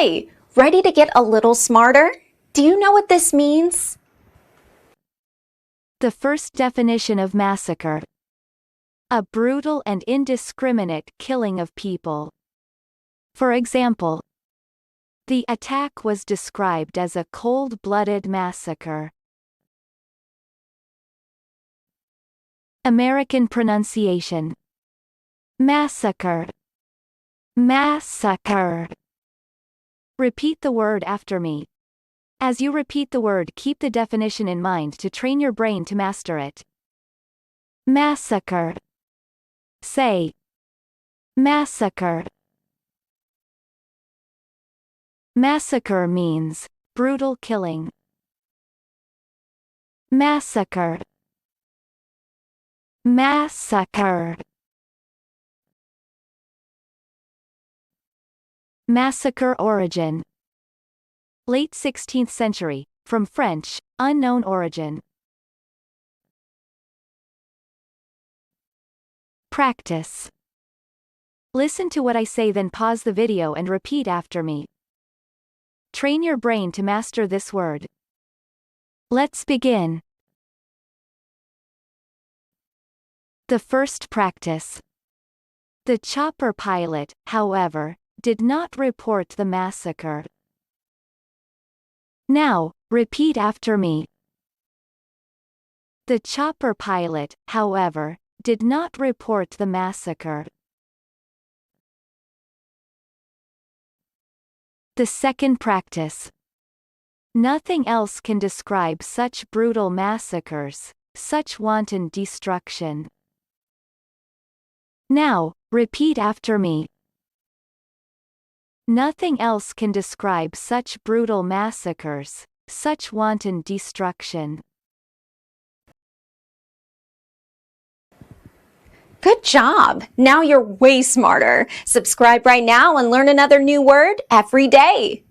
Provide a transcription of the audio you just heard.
Hi! Ready to get a little smarter? Do you know what this means? The first definition of massacre: a brutal and indiscriminate killing of people. For example, the attack was described as a cold-blooded massacre. American pronunciation: massacre, massacre. Repeat the word after me. As you repeat the word, keep the definition in mind to train your brain to master it. Massacre. Say, massacre. Massacre means brutal killing. Massacre. Massacre. Massacre origin: late 16th century, from French, unknown origin. Practice. Listen to what I say, then pause the video and repeat after me. Train your brain to master this word. Let's begin. The first practice. The chopper pilot, however, did not report the massacre. Now, repeat after me. The chopper pilot, however, did not report the massacre. The second practice. Nothing else can describe such brutal massacres, such wanton destruction. Now, repeat after me. Nothing else can describe such brutal massacres, such wanton destruction. Good job! Now you're way smarter. Subscribe right now and learn another new word every day.